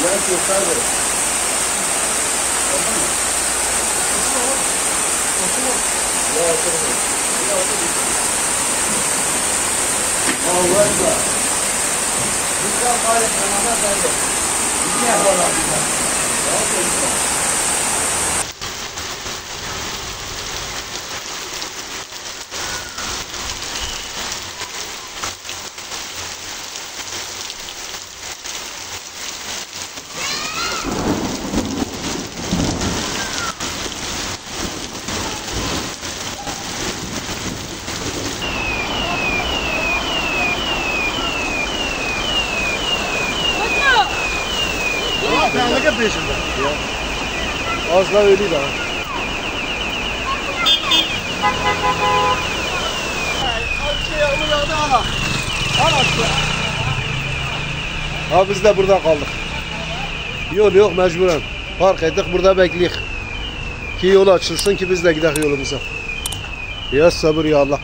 Yes, your father. Tehlike peşinde. Az da öyleydi ha. Ha biz de burada kaldık. Yol yok mecburen. Park ettik burada bekliyoruz. Ki yol açılsın ki biz de gidelim yolumuza. Ya sabır ya Allah.